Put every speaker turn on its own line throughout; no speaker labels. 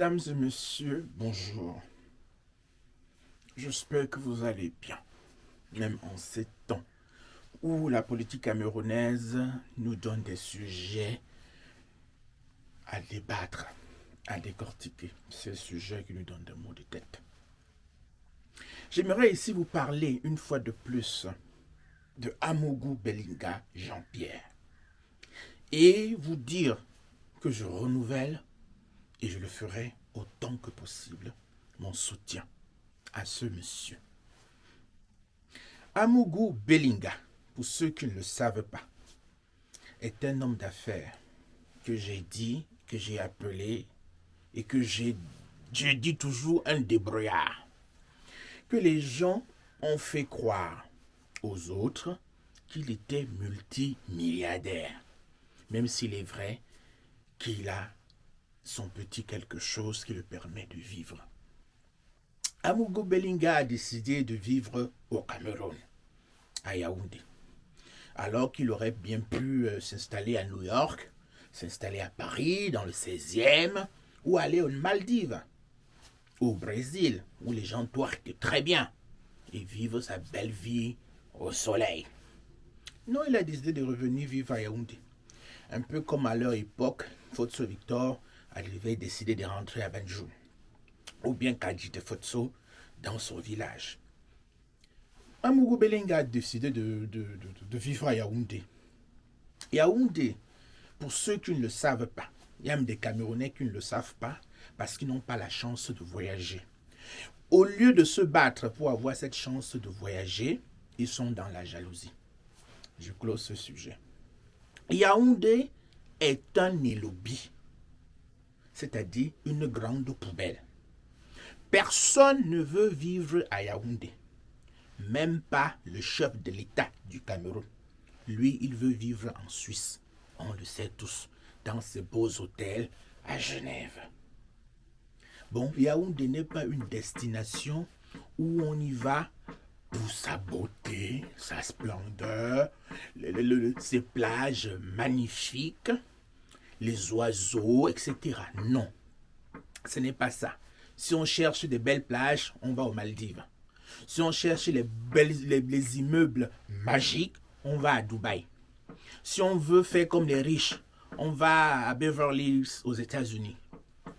Mesdames et messieurs, bonjour. J'espère que vous allez bien, même en ces temps où la politique camerounaise nous donne des sujets à débattre, à décortiquer. Ces sujets qui nous donnent des maux de tête. J'aimerais ici vous parler une fois de plus de Amougou Bellinga Jean-Pierre et vous dire que je renouvelle, et je le ferai autant que possible, mon soutien à ce monsieur. Amougou Bellinga, pour ceux qui ne le savent pas, est un homme d'affaires que j'ai dit, que j'ai appelé et que je dis toujours un débrouillard. Que les gens ont fait croire aux autres qu'il était multimilliardaire, même s'il est vrai qu'il a son petit quelque chose qui le permet de vivre. Amougou Bellinga a décidé de vivre au Cameroun, à Yaoundé, alors qu'il aurait bien pu s'installer à New York, s'installer à Paris, dans le 16e, ou aller aux Maldives, au Brésil, où les gens twerkent très bien et vivent sa belle vie au soleil. Non, il a décidé de revenir vivre à Yaoundé. Un peu comme à leur époque, Fotso Victor avait décidé de rentrer à Banjul, ou bien Kadji de Fotso dans son village. Amougou Bellinga a décidé de vivre à Yaoundé. Yaoundé, pour ceux qui ne le savent pas, il y a même des Camerounais qui ne le savent pas parce qu'ils n'ont pas la chance de voyager. Au lieu de se battre pour avoir cette chance de voyager, ils sont dans la jalousie. Je close ce sujet. Yaoundé est un élobi, c'est-à-dire une grande poubelle. Personne ne veut vivre à Yaoundé, même pas le chef de l'État du Cameroun. Lui, il veut vivre en Suisse, on le sait tous, dans ces beaux hôtels à Genève. Bon, Yaoundé n'est pas une destination où on y va pour sa beauté, sa splendeur, ses plages magnifiques, les oiseaux, etc. Non, ce n'est pas ça. Si on cherche des belles plages, on va aux Maldives. Si on cherche les immeubles magiques, on va à Dubaï. Si on veut faire comme les riches, on va à Beverly Hills aux États-Unis.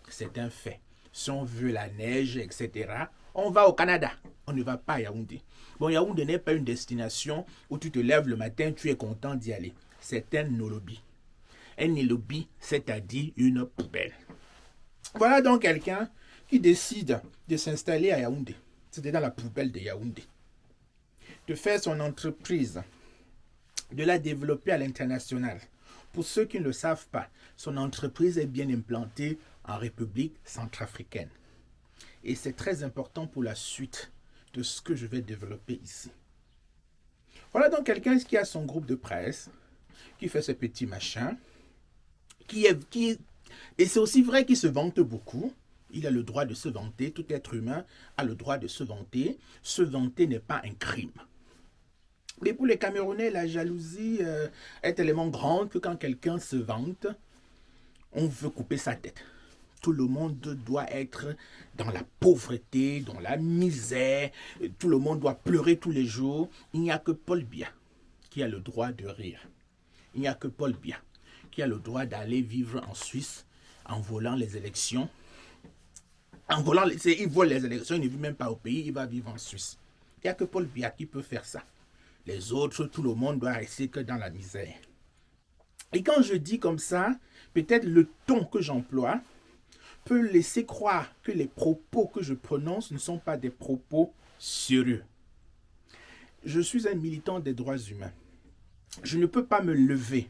C'est un fait. Si on veut la neige, etc., on va au Canada. On ne va pas à Yaoundé. Bon, Yaoundé n'est pas une destination où tu te lèves le matin, tu es content d'y aller. C'est un nolobi. Un nolobi, c'est-à-dire une poubelle. Voilà donc quelqu'un qui décide de s'installer à Yaoundé. C'était dans la poubelle de Yaoundé. De faire son entreprise, de la développer à l'international. Pour ceux qui ne le savent pas, son entreprise est bien implantée en République centrafricaine. Et c'est très important pour la suite de ce que je vais développer ici. Voilà donc quelqu'un qui a son groupe de presse, qui fait ses petits machins, et c'est aussi vrai qu'il se vante beaucoup. Il a le droit de se vanter, tout être humain a le droit de se vanter. Se vanter n'est pas un crime. Mais pour les Camerounais, la jalousie est tellement grande que quand quelqu'un se vante, on veut couper sa tête. Tout le monde doit être dans la pauvreté, dans la misère. Tout le monde doit pleurer tous les jours. Il n'y a que Paul Biya qui a le droit de rire. Il n'y a que Paul Biya qui a le droit d'aller vivre en Suisse en volant les élections. Il vole les élections, il ne vit même pas au pays, il va vivre en Suisse. Il n'y a que Paul Biya qui peut faire ça. Les autres, tout le monde doit rester que dans la misère. Et quand je dis comme ça, peut-être le ton que j'emploie peut laisser croire que les propos que je prononce ne sont pas des propos sérieux. Je suis un militant des droits humains. Je ne peux pas me lever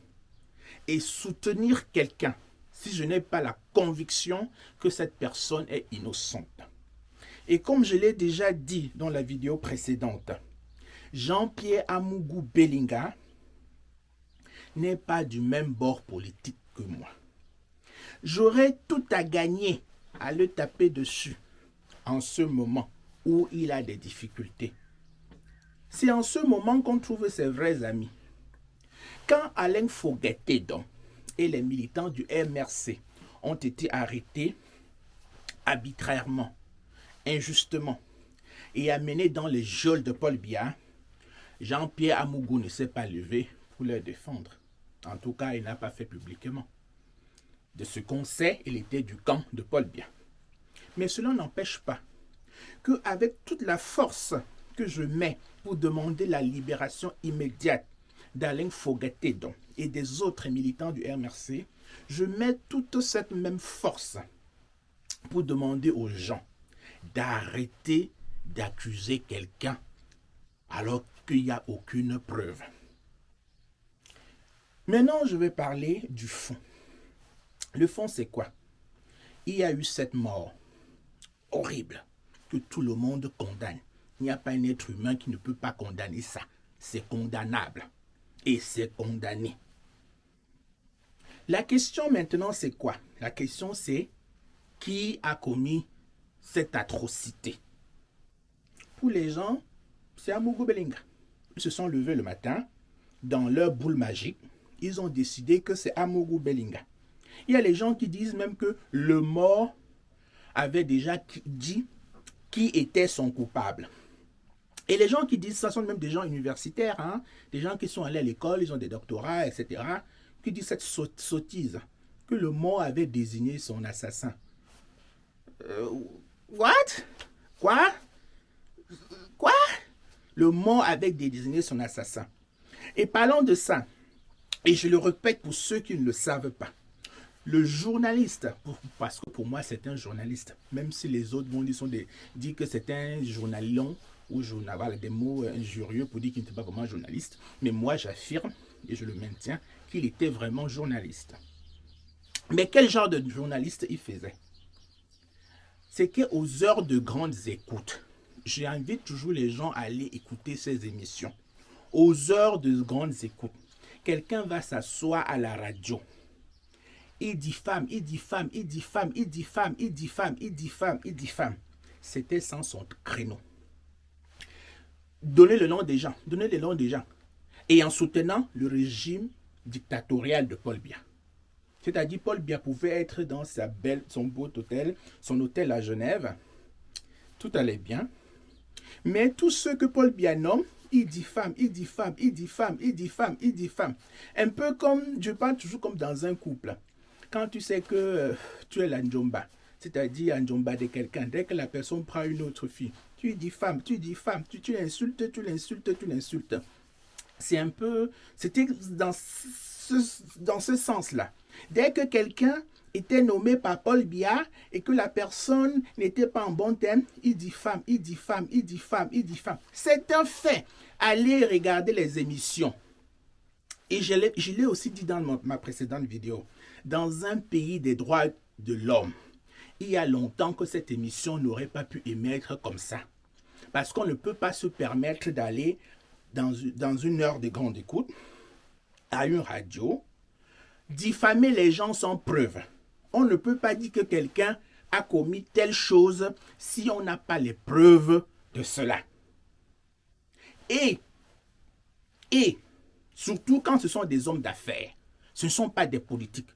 et soutenir quelqu'un si je n'ai pas la conviction que cette personne est innocente. Et comme je l'ai déjà dit dans la vidéo précédente, Jean-Pierre Amougou Bellinga n'est pas du même bord politique que moi. J'aurais tout à gagner à le taper dessus en ce moment où il a des difficultés. C'est en ce moment qu'on trouve ses vrais amis. Quand Alain Fogueté et les militants du MRC ont été arrêtés arbitrairement, injustement, et amené dans les geôles de Paul Biya, Jean-Pierre Amougou ne s'est pas levé pour le défendre. En tout cas, il n'a pas fait publiquement. De ce qu'on sait, il était du camp de Paul Biya. Mais cela n'empêche pas qu'avec toute la force que je mets pour demander la libération immédiate d'Alain Fogatédon et des autres militants du MRC, je mets toute cette même force pour demander aux gens d'arrêter d'accuser quelqu'un alors qu'il n'y a aucune preuve. Maintenant, je vais parler du fond. Le fond, c'est quoi? Il y a eu cette mort horrible que tout le monde condamne. Il n'y a pas un être humain qui ne peut pas condamner ça. C'est condamnable. Et c'est condamné. La question maintenant, c'est quoi? La question, c'est qui a commis cette atrocité? Pour les gens, c'est Amougou Belinga. Ils se sont levés le matin, dans leur boule magique, ils ont décidé que c'est Amougou Belinga. Il y a les gens qui disent même que le mort avait déjà dit qui était son coupable. Et les gens qui disent ça sont même des gens universitaires, hein, des gens qui sont allés à l'école, ils ont des doctorats, etc., qui disent cette sottise, que le mort avait désigné son assassin. What? Quoi? Quoi? Le mort avait désigné son assassin. Et parlons de ça, et je le répète pour ceux qui ne le savent pas, le journaliste, parce que pour moi c'est un journaliste, même si les autres vont dire que c'est un journalion ou journal, des mots injurieux pour dire qu'il n'était pas vraiment journaliste, mais moi j'affirme et je le maintiens qu'il était vraiment journaliste. Mais quel genre de journaliste il faisait? C'est qu'aux heures de grandes écoutes, j'invite toujours les gens à aller écouter ces émissions. Aux heures de grandes écoutes, quelqu'un va s'asseoir à la radio. Il dit femme, il dit femme, il dit femme, il dit femme, il dit femme, il dit femme, il dit femme. C'était sans son créneau. Donnez le nom des gens, donnez le nom des gens. Et en soutenant le régime dictatorial de Paul Biya. C'est-à-dire Paul Biya pouvait être dans son beau hôtel, son hôtel à Genève. Tout allait bien. Mais tous ceux que Paul Biya nomme, il dit femme, il dit femme, il dit femme, il dit femme, il dit femme. Un peu comme, je parle toujours comme dans un couple. Quand tu sais que tu es la Njomba, c'est-à-dire la Njomba de quelqu'un, dès que la personne prend une autre fille, tu dis femme, tu l'insultes, tu l'insultes, tu l'insultes. C'est un peu, c'était dans ce sens-là. Dès que quelqu'un était nommé par Paul Biya et que la personne n'était pas en bon terme, il dit femme, il dit femme, il dit femme, il dit femme. C'est un fait. Allez regarder les émissions. Et je l'ai aussi dit dans ma précédente vidéo. Dans un pays des droits de l'homme, il y a longtemps que cette émission n'aurait pas pu émettre comme ça. Parce qu'on ne peut pas se permettre d'aller dans une heure de grande écoute, à une radio, diffamer les gens sans preuve. On ne peut pas dire que quelqu'un a commis telle chose si on n'a pas les preuves de cela. Et surtout quand ce sont des hommes d'affaires, ce ne sont pas des politiques,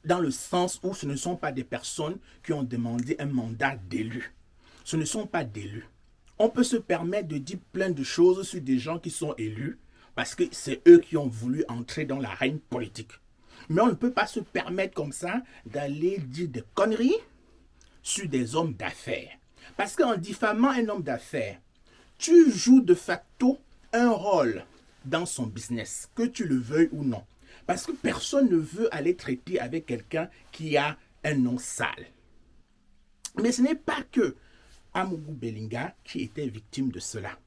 dans le sens où ce ne sont pas des personnes qui ont demandé un mandat d'élu. Ce ne sont pas d'élus. On peut se permettre de dire plein de choses sur des gens qui sont élus parce que c'est eux qui ont voulu entrer dans l'arène politique. Mais on ne peut pas se permettre comme ça d'aller dire des conneries sur des hommes d'affaires. Parce qu'en diffamant un homme d'affaires, tu joues de facto un rôle dans son business, que tu le veuilles ou non. Parce que personne ne veut aller traiter avec quelqu'un qui a un nom sale. Mais ce n'est pas que Amougou Belinga qui était victime de cela.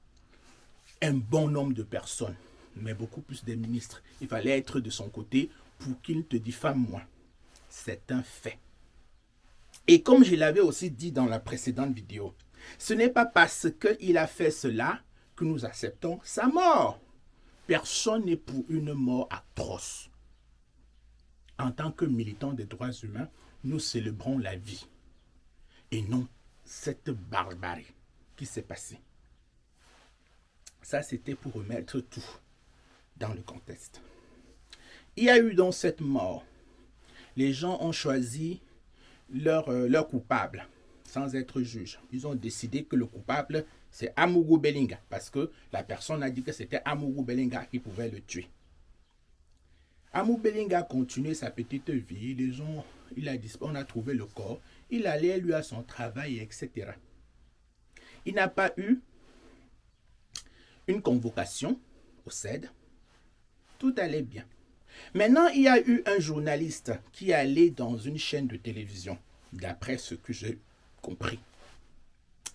Un bon nombre de personnes, mais beaucoup plus des ministres. Il fallait être de son côté pour qu'il te diffame moins. C'est un fait. Et comme je l'avais aussi dit dans la précédente vidéo, ce n'est pas parce qu'il a fait cela que nous acceptons sa mort. Personne n'est pour une mort atroce. En tant que militants des droits humains, nous célébrons la vie et non cette barbarie qui s'est passée. Ça, c'était pour remettre tout dans le contexte. Il y a eu donc cette mort. Les gens ont choisi leur coupable. sans être juge. Ils ont décidé que le coupable, c'est Amougou Bellinga, parce que la personne a dit que c'était Amougou Bellinga qui pouvait le tuer. Amougou Bellinga a continué sa petite vie, on a trouvé le corps, il allait lui à son travail, etc. Il n'a pas eu une convocation au CED, tout allait bien. Maintenant, il y a eu un journaliste qui allait dans une chaîne de télévision, d'après ce que j'ai compris,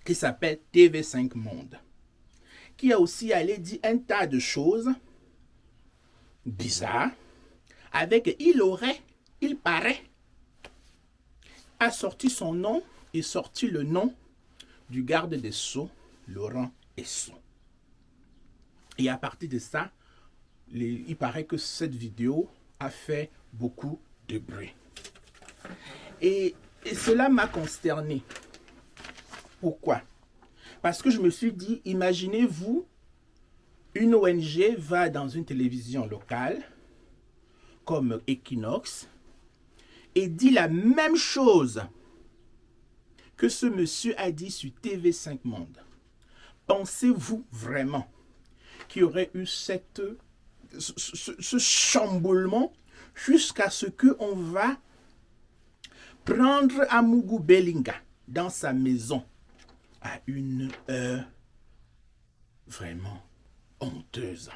qui s'appelle TV5 Monde, qui a aussi allé dire un tas de choses bizarres, avec il paraît, a sorti son nom et sorti le nom du garde des Sceaux, Laurent Esso. Et à partir de ça, il paraît que cette vidéo a fait beaucoup de bruit. Et cela m'a consterné. Pourquoi? Parce que je me suis dit, imaginez-vous, une ONG va dans une télévision locale, comme Equinox, et dit la même chose que ce monsieur a dit sur TV5 Monde. Pensez-vous vraiment qu'il y aurait eu ce chamboulement jusqu'à ce qu'on va prendre Amougou Bellinga dans sa maison à une heure vraiment honteuse?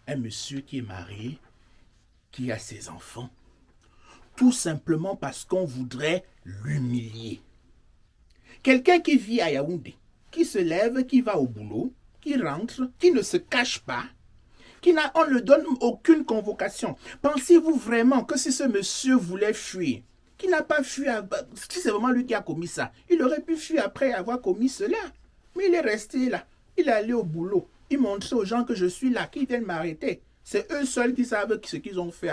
Un monsieur qui est marié, qui a ses enfants, tout simplement parce qu'on voudrait l'humilier. Quelqu'un qui vit à Yaoundé, qui se lève, qui va au boulot, qui rentre, qui ne se cache pas, on ne lui donne aucune convocation. Pensez-vous vraiment que si ce monsieur voulait fuir, qui n'a pas fui, si c'est vraiment lui qui a commis ça, il aurait pu fuir après avoir commis cela. Mais il est resté là, il est allé au boulot, il montrait aux gens que je suis là, qu'ils viennent m'arrêter. C'est eux seuls qui savent ce qu'ils ont fait,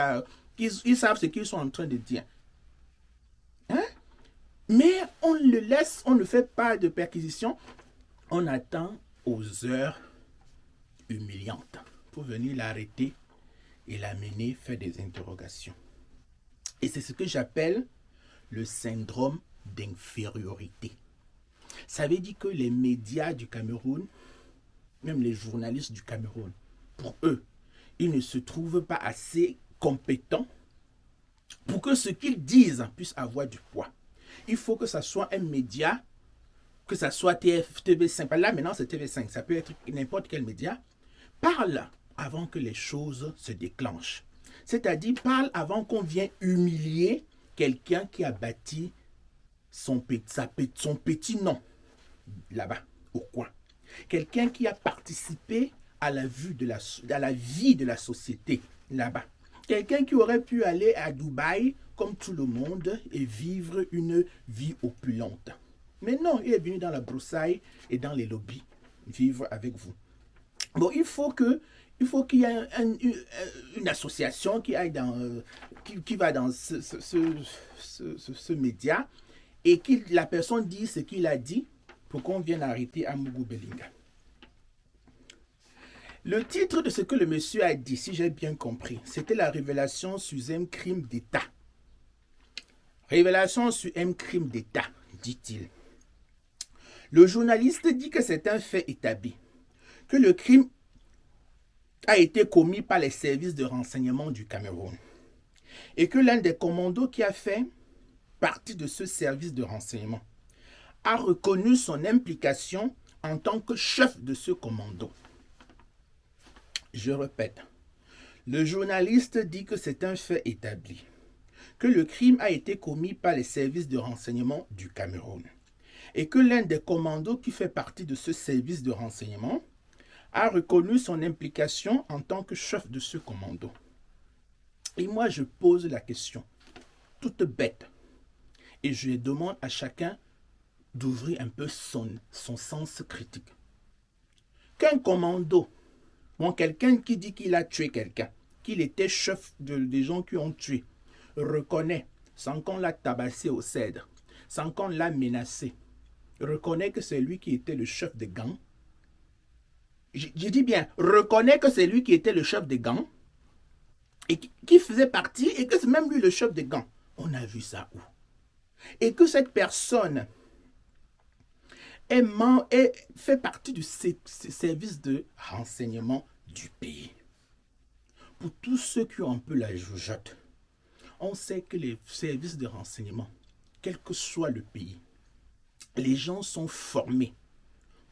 ils savent ce qu'ils sont en train de dire. Hein? Mais on le laisse, on ne fait pas de perquisition, on attend aux heures humiliantes pour venir l'arrêter et l'amener faire des interrogations. Et c'est ce que j'appelle le syndrome d'infériorité. Ça veut dire que les médias du Cameroun, même les journalistes du Cameroun, pour eux, ils ne se trouvent pas assez compétents pour que ce qu'ils disent puisse avoir du poids. Il faut que ça soit un média, que ça soit TV5. Là, maintenant, c'est TV5. Ça peut être n'importe quel média. Parle avant que les choses se déclenchent. C'est-à-dire, parle avant qu'on vienne humilier quelqu'un qui a bâti son petit nom là-bas, au coin. Quelqu'un qui a participé à la vie de la société là-bas. Quelqu'un qui aurait pu aller à Dubaï comme tout le monde et vivre une vie opulente. Mais non, il est venu dans la broussaille et dans les lobbies vivre avec vous. Bon, il faut qu'il y ait une association qui aille qui va dans ce média et que la personne dise ce qu'il a dit pour qu'on vienne arrêter Amougou Bellinga. Le titre de ce que le monsieur a dit, si j'ai bien compris, c'était la révélation sur un crime d'État. Révélation sur un crime d'État, dit-il. Le journaliste dit que c'est un fait établi, que le crime a été commis par les services de renseignement du Cameroun et que l'un des commandos qui a fait partie de ce service de renseignement a reconnu son implication en tant que chef de ce commando. Je répète, le journaliste dit que c'est un fait établi, que le crime a été commis par les services de renseignement du Cameroun et que l'un des commandos qui fait partie de ce service de renseignement a reconnu son implication en tant que chef de ce commando. Et moi, je pose la question, toute bête, et je demande à chacun d'ouvrir un peu son sens critique. Qu'un commando, quelqu'un qui dit qu'il a tué quelqu'un, qu'il était chef des gens qui ont tué, reconnaît, sans qu'on l'a tabassé au cèdre, sans qu'on l'a menacé, reconnaît que c'est lui qui était le chef des gangs. Je dis bien, reconnaît que c'est lui qui était le chef des gangs et qui faisait partie, et que c'est même lui le chef des gangs. On a vu ça où? Et que cette personne fait partie du service de renseignement du pays. Pour tous ceux qui ont un peu la jugeote, on sait que les services de renseignement, quel que soit le pays, les gens sont formés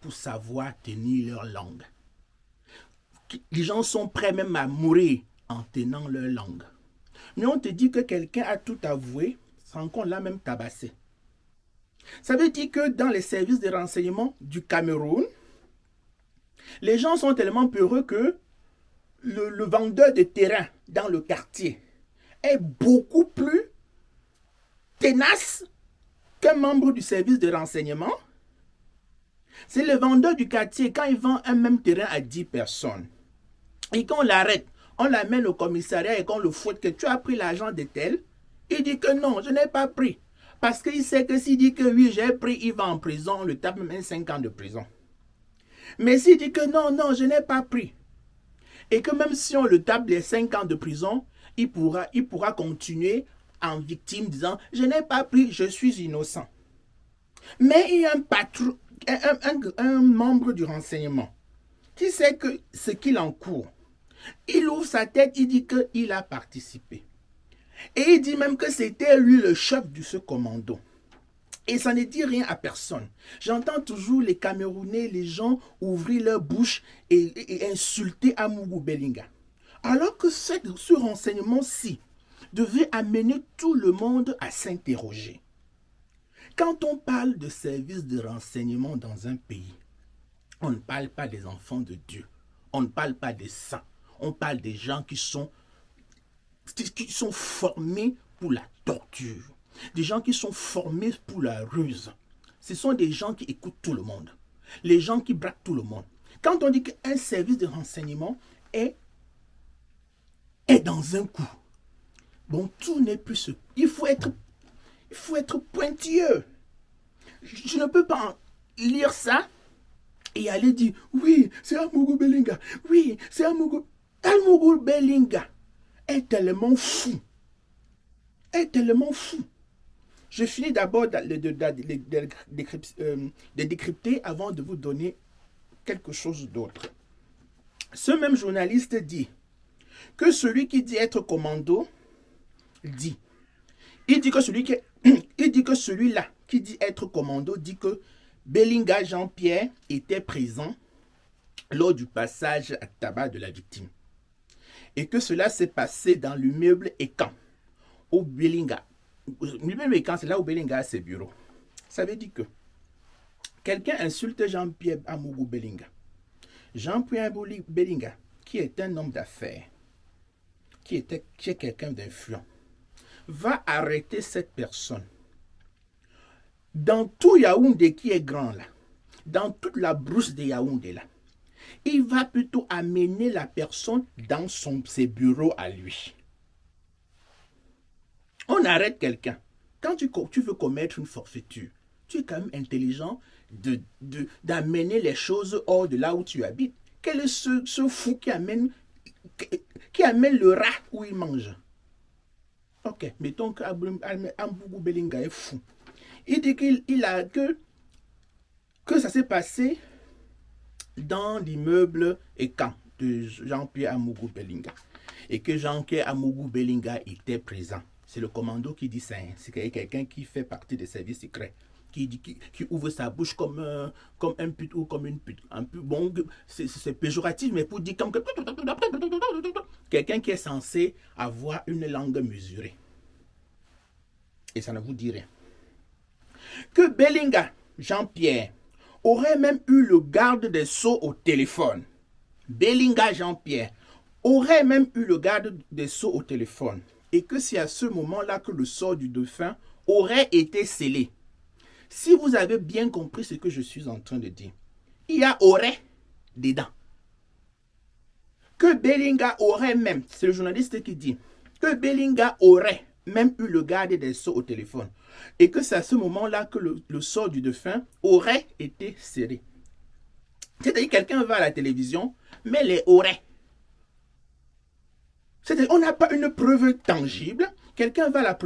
pour savoir tenir leur langue. Les gens sont prêts même à mourir en tenant leur langue. Mais on te dit que quelqu'un a tout avoué sans qu'on l'a même tabassé. Ça veut dire que dans les services de renseignement du Cameroun, les gens sont tellement peureux que le vendeur de terrain dans le quartier est beaucoup plus tenace qu'un membre du service de renseignement. C'est le vendeur du quartier, quand il vend un même terrain à 10 personnes, et qu'on l'arrête, on l'amène au commissariat et qu'on le fouette que tu as pris l'argent de tel, il dit que non, je n'ai pas pris. Parce qu'il sait que s'il dit que oui, j'ai pris, il va en prison, on le tape même 5 ans de prison. Mais s'il dit que non, non, je n'ai pas pris, et que même si on le tape les 5 ans de prison, il pourra continuer en victime disant « Je n'ai pas pris, je suis innocent ». Mais il y a un patron, un membre du renseignement qui sait que ce qu'il encourt. Il ouvre sa tête, il dit qu'il a participé. Et il dit même que c'était lui le chef de ce commando. Et ça ne dit rien à personne. J'entends toujours les Camerounais, les gens ouvrir leur bouche et insulter Amougou Bellinga. Alors que ce renseignement-ci devait amener tout le monde à s'interroger. Quand on parle de services de renseignement dans un pays, on ne parle pas des enfants de Dieu. On ne parle pas des saints. On parle des gens qui sont formés pour la torture. Des gens qui sont formés pour la ruse. Ce sont des gens qui écoutent tout le monde. Les gens qui braquent tout le monde. Quand on dit qu'un service de renseignement est dans un coup, bon, tout n'est plus ce. Il faut être pointilleux. Je ne peux pas lire ça et aller dire, oui, c'est Amougou Bellinga. Oui, c'est Amougou. Amougou Bellinga est tellement fou. Est tellement fou. Je finis d'abord de décrypter avant de vous donner quelque chose d'autre. Ce même journaliste dit que celui qui dit être commando dit. Il dit que celui-là qui dit être commando dit que Bellinga Jean-Pierre était présent lors du passage à tabac de la victime. Et que cela s'est passé dans l'immeuble Ekan, au Bellinga. L'immeuble Ekan, c'est là où Bellinga a ses bureaux. Ça veut dire que quelqu'un insulte Jean-Pierre Amougou Bellinga. Jean-Pierre Bellinga, qui est un homme d'affaires, qui est quelqu'un d'influent, va arrêter cette personne. Dans tout Yaoundé qui est grand là, dans toute la brousse de Yaoundé là, il va plutôt amener la personne dans ses bureaux à lui. On arrête quelqu'un. Quand tu veux commettre une forfaiture, tu es quand même intelligent d'amener les choses hors de là où tu habites. Quel est ce fou qui amène le rat où il mange? Ok, mettons qu'Amougou Bellinga est fou. Il dit que ça s'est passé dans l'immeuble Ekan de Jean-Pierre Amougou Bellinga. Et que Jean-Pierre Amougou Bellinga était présent. C'est le commando qui dit ça. Hein. C'est quelqu'un qui fait partie des services secrets. Qui ouvre sa bouche comme un pute ou comme une pute. Un peu, bon, c'est péjoratif, mais pour dire comme que quelqu'un qui est censé avoir une langue mesurée. Et ça ne vous dit rien. Que Bellinga, Jean-Pierre, aurait même eu le garde des Sceaux au téléphone. Bellinga, Jean-Pierre, aurait même eu le garde des Sceaux au téléphone. Et que c'est à ce moment-là que le sort du dauphin aurait été scellé. Si vous avez bien compris ce que je suis en train de dire, il y a aurait dedans. Que Bellinga aurait même, c'est le journaliste qui dit, que Bellinga aurait même eu le garde des Sceaux au téléphone. Et que c'est à ce moment-là que le sort du dauphin aurait été serré. C'est-à-dire que quelqu'un va à la télévision, mais les aurait. C'est-à-dire on n'a pas une preuve tangible. Quelqu'un va à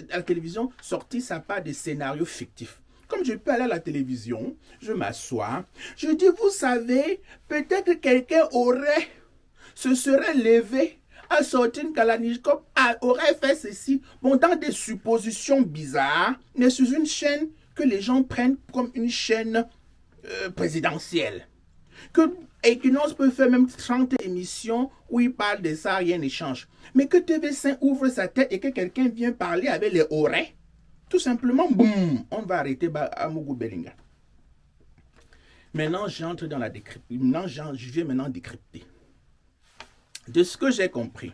la télévision sortir sa part de scénarios fictifs. Comme je peux aller à la télévision, je m'assois, je dis, vous savez, peut-être que quelqu'un se serait levé, a sorti une Kalachnikov, aurait fait ceci. Bon, dans des suppositions bizarres, mais sur une chaîne que les gens prennent comme une chaîne présidentielle. Que Equinox peut faire même 30 émissions où il parle de ça, rien n'échange. Mais que TV5 ouvre sa tête et que quelqu'un vient parler avec les oreilles, tout simplement, boum, on va arrêter Amougou Bellinga. Maintenant, j'entre dans la décryptation. Maintenant, je viens maintenant décrypter. De ce que j'ai compris,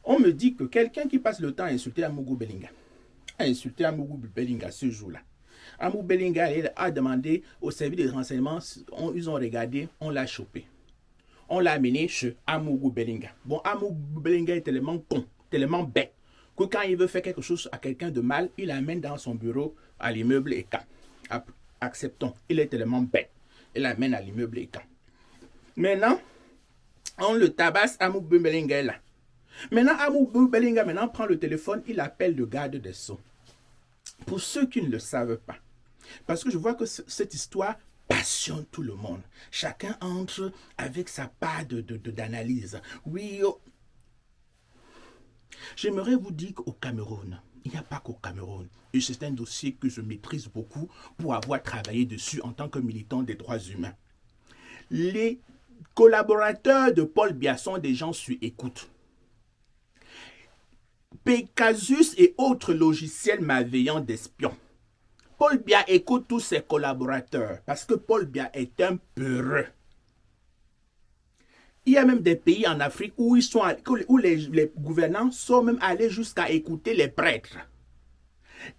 on me dit que quelqu'un qui passe le temps à insulter Amougou Bellinga, a insulté Amougou Bellinga ce jour-là. Amougou Bellinga a demandé au service de renseignement, ils ont regardé, on l'a chopé. On l'a amené chez Amougou Bellinga. Bon, Amougou Bellinga est tellement con, tellement bête, que quand il veut faire quelque chose à quelqu'un de mal, il l'amène dans son bureau à l'immeuble ECA. Acceptons, il est tellement bête. Il l'amène à l'immeuble ECA. Maintenant, on le tabasse, Amougou Bellinga est là. Maintenant, Amougou Bellinga prend le téléphone, il appelle le garde des Sceaux. Pour ceux qui ne le savent pas, parce que je vois que cette histoire passionne tout le monde. Chacun entre avec sa part d'analyse. Oui, j'aimerais vous dire qu'au Cameroun, il n'y a pas qu'au Cameroun. Et c'est un dossier que je maîtrise beaucoup pour avoir travaillé dessus en tant que militant des droits humains. Les collaborateurs de Paul Biya sont des gens sur écoute. Pegasus et autres logiciels malveillants d'espions. Paul Biya écoute tous ses collaborateurs parce que Paul Biya est un peureux. Il y a même des pays en Afrique où, où les gouvernants sont même allés jusqu'à écouter les prêtres.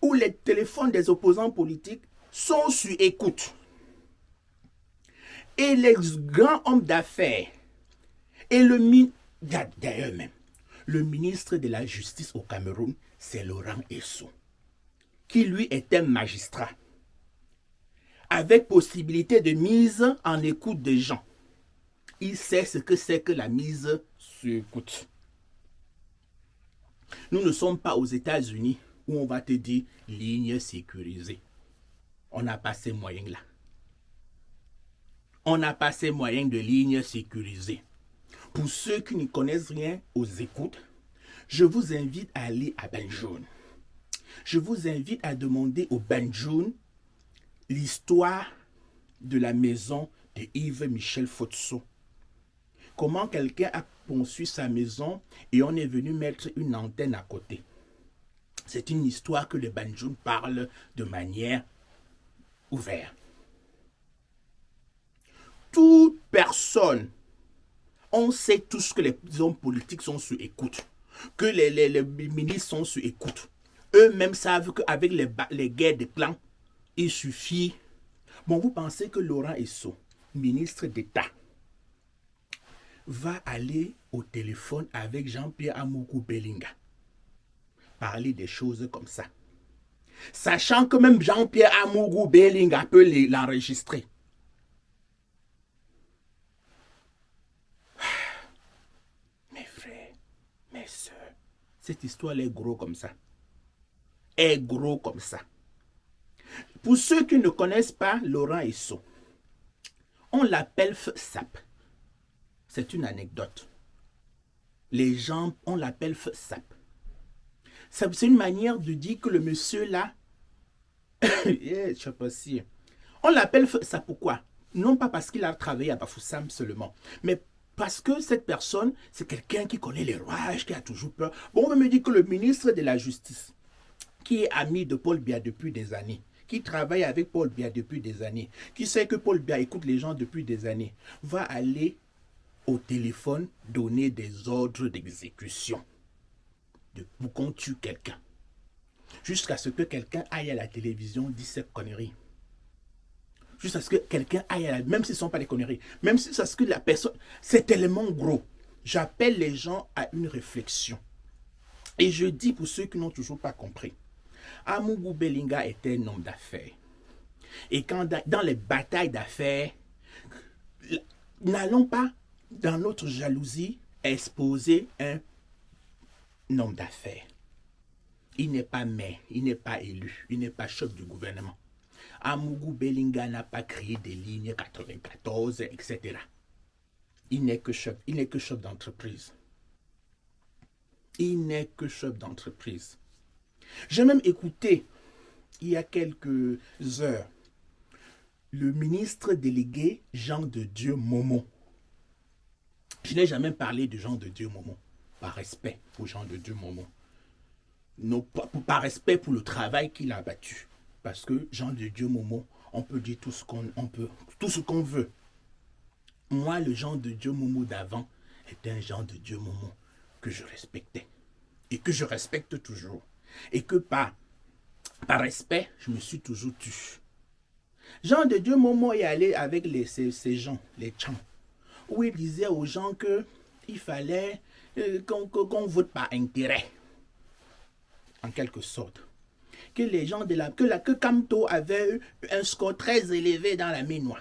Où les téléphones des opposants politiques sont sur écoute. Et les grands hommes d'affaires et d'ailleurs même, le ministre de la Justice au Cameroun, c'est Laurent Esso, qui lui est un magistrat, avec possibilité de mise en écoute des gens. Il sait ce que c'est que la mise sur écoute. Nous ne sommes pas aux États-Unis où on va te dire ligne sécurisée. On n'a pas ces moyens-là. On n'a pas ces moyens de ligne sécurisée. Pour ceux qui ne connaissent rien aux écoutes, je vous invite à aller à Banjul. Je vous invite à demander au Banjul l'histoire de la maison de Yves Michel Fotso. Comment quelqu'un a conçu sa maison et on est venu mettre une antenne à côté. C'est une histoire que le Banjul parle de manière ouverte. Toute personne, on sait tous que les hommes politiques sont sur écoute, que les ministres sont sur écoute. Eux-mêmes savent qu'avec les guerres de clans, il suffit. Bon, vous pensez que Laurent Esso, ministre d'État, va aller au téléphone avec Jean-Pierre Amougou Bellinga, parler des choses comme ça, sachant que même Jean-Pierre Amougou Bellinga peut l'enregistrer. Mes frères, mes soeurs, cette histoire est gros comme ça. Est gros comme ça. Pour ceux qui ne connaissent pas Laurent Esso, on l'appelle FSAP. C'est une anecdote. Les gens, on l'appelle FSAP. C'est une manière de dire que le monsieur là, je sais pas si. On l'appelle FSAP pourquoi? Non pas parce qu'il a travaillé à Bafoussam seulement, mais parce que cette personne, c'est quelqu'un qui connaît les rouages, qui a toujours peur. Bon, on me dit que le ministre de la Justice, qui est ami de Paul Biya depuis des années, qui travaille avec Paul Biya depuis des années, qui sait que Paul Biya écoute les gens depuis des années, va aller au téléphone donner des ordres d'exécution pour qu'on tue quelqu'un. Jusqu'à ce que quelqu'un aille à la télévision dire cette connerie. Jusqu'à ce que quelqu'un aille à la... Même si ce ne sont pas des conneries. Même si c'est ce que la personne... C'est tellement gros. J'appelle les gens à une réflexion. Et je dis pour ceux qui n'ont toujours pas compris. Amougou Bellinga était un homme d'affaires. Et quand dans les batailles d'affaires, n'allons pas, dans notre jalousie, exposer un homme d'affaires. Il n'est pas maire, il n'est pas élu, il n'est pas chef du gouvernement. Amougou Bellinga n'a pas créé des lignes 94, etc. Il n'est que chef d'entreprise. Il n'est que chef d'entreprise. J'ai même écouté, il y a quelques heures, le ministre délégué Jean de Dieu Momo. Je n'ai jamais parlé de Jean de Dieu Momo, par respect pour Jean de Dieu Momo. Non, par respect pour le travail qu'il a abattu. Parce que Jean de Dieu Momo, on peut dire tout ce qu'on veut. Moi, le Jean de Dieu Momo d'avant était un Jean de Dieu Momo que je respectais. Et que je respecte toujours. Et que par respect, je me suis toujours tu. Jean de Dieu Momo est allé avec ces gens, les Tchans, où il disait aux gens qu'il fallait qu'on vote par intérêt, en quelque sorte. Que les gens que Kamto avait eu un score très élevé dans la Ménois.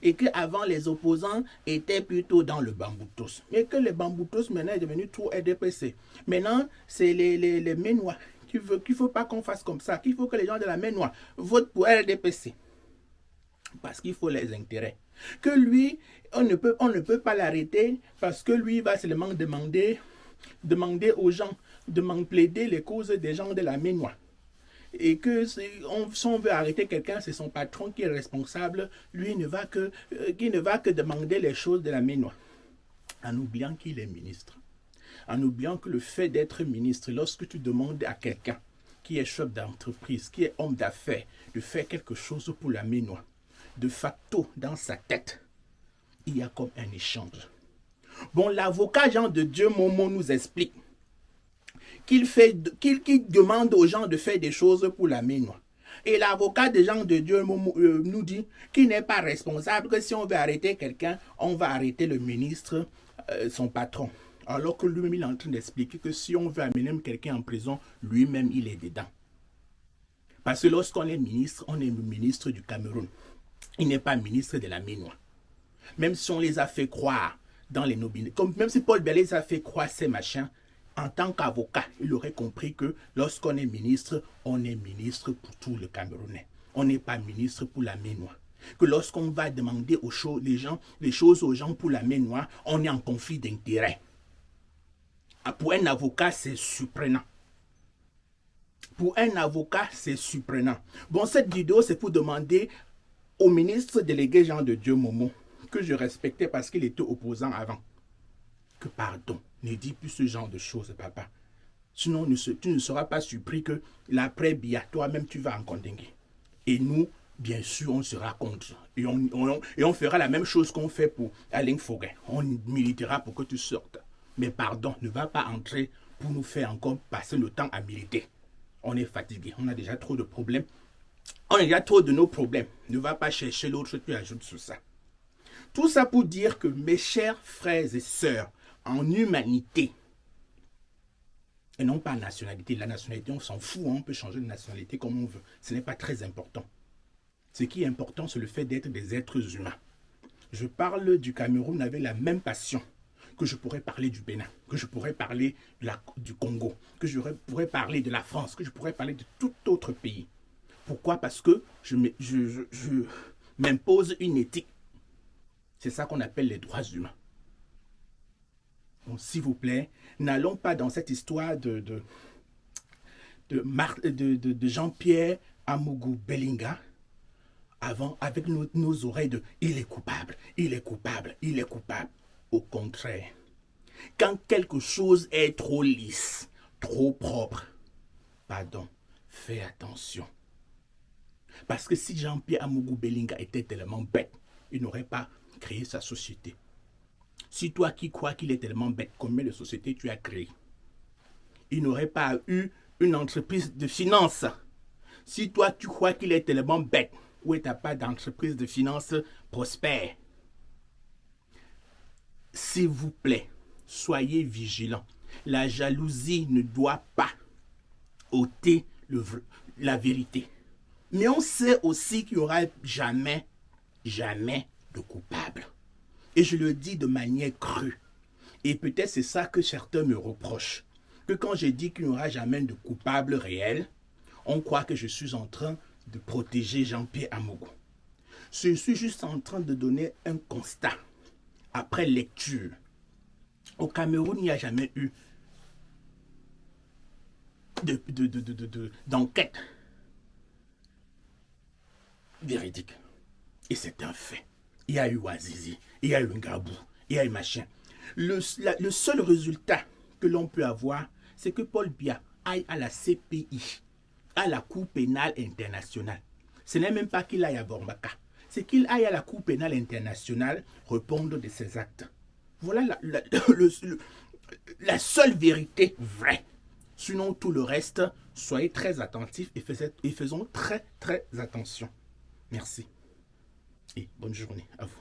Et qu'avant, les opposants étaient plutôt dans le Bamboutos. Mais que le Bamboutos maintenant est devenu tout RDPC. Maintenant, c'est les Ménois qu'il ne faut pas qu'on fasse comme ça. Qu'il faut que les gens de la Ménois votent pour RDPC. Parce qu'il faut les intérêts. Que lui, on ne peut pas l'arrêter parce que lui va seulement demander aux gens, plaider les causes des gens de la Ménois. Et que si on veut arrêter quelqu'un, c'est son patron qui est responsable. Lui qui ne va que demander les choses de la Ménois. En oubliant qu'il est ministre. En oubliant que le fait d'être ministre, lorsque tu demandes à quelqu'un qui est chef d'entreprise, qui est homme d'affaires, de faire quelque chose pour la Ménois, de facto, dans sa tête, il y a comme un échange. Bon, l'avocat Jean de Dieu Momo nous explique qu'il demande aux gens de faire des choses pour la Ménois. Et l'avocat de Jean de Dieu Momo nous dit qu'il n'est pas responsable, que si on veut arrêter quelqu'un, on va arrêter le ministre, son patron. Alors que lui-même, il est en train d'expliquer que si on veut amener quelqu'un en prison, lui-même, il est dedans. Parce que lorsqu'on est ministre, on est le ministre du Cameroun. Il n'est pas ministre de la Ménois. Même si on les a fait croire dans les nobilités, même si Paul Biya les a fait croire ces machins, en tant qu'avocat, il aurait compris que lorsqu'on est ministre, on est ministre pour tout le Camerounais. On n'est pas ministre pour la Ménois. Que lorsqu'on va demander les choses aux gens pour la Ménois, on est en conflit d'intérêts. Pour un avocat, c'est surprenant. Pour un avocat, c'est surprenant. Bon, cette vidéo, c'est pour demander au ministre délégué Jean de Dieu Momo, que je respectais parce qu'il était opposant avant, que pardon, ne dis plus ce genre de choses, papa. Sinon, tu ne seras pas surpris que l'après Biya, toi-même, tu vas en condamner. Et nous, bien sûr, on sera contre. Et on fera la même chose qu'on fait pour Alain Foguet. On militera pour que tu sortes. Mais pardon, ne va pas entrer pour nous faire encore passer le temps à militer. On est fatigué, on a déjà trop de problèmes. On a déjà trop de nos problèmes. Ne va pas chercher l'autre, tu ajoutes sur ça. Tout ça pour dire que mes chers frères et sœurs, en humanité, et non pas en nationalité. La nationalité, on s'en fout, on peut changer de nationalité comme on veut. Ce n'est pas très important. Ce qui est important, c'est le fait d'être des êtres humains. Je parle du Cameroun avec la même passion que je pourrais parler du Bénin, que je pourrais parler du Congo, que je pourrais parler de la France, que je pourrais parler de tout autre pays. Pourquoi? Parce que je m'impose une éthique. C'est ça qu'on appelle les droits humains. Bon, s'il vous plaît, n'allons pas dans cette histoire de Jean-Pierre Amougou Bellinga avec nos oreilles de « il est coupable, il est coupable, il est coupable ». Au contraire, quand quelque chose est trop lisse, trop propre, pardon, fais attention. Parce que si Jean-Pierre Amougou Bellinga était tellement bête, il n'aurait pas créé sa société. Si toi qui crois qu'il est tellement bête, combien de sociétés tu as créées? Il n'aurait pas eu une entreprise de finance. Si toi tu crois qu'il est tellement bête, où tu n'as pas d'entreprise de finance prospère? S'il vous plaît, soyez vigilants. La jalousie ne doit pas ôter la vérité. Mais on sait aussi qu'il n'y aura jamais de coupable. Et je le dis de manière crue. Et peut-être c'est ça que certains me reprochent. Que quand je dis qu'il n'y aura jamais de coupable réel, on croit que je suis en train de protéger Jean-Pierre Amogo. Je suis juste en train de donner un constat. Après lecture, au Cameroun, il n'y a jamais eu d'enquête véridique. Et c'est un fait. Il y a eu Ouazizi, il y a eu Ngabou, il y a eu machin. Le seul résultat que l'on peut avoir, c'est que Paul Biya aille à la CPI, à la Cour pénale internationale. Ce n'est même pas qu'il aille à Borbaka, c'est qu'il aille à la Cour pénale internationale répondre de ses actes. Voilà la seule vérité vraie. Sinon, tout le reste, soyez très attentifs et faisons très, très attention. Merci. Et bonne journée à vous.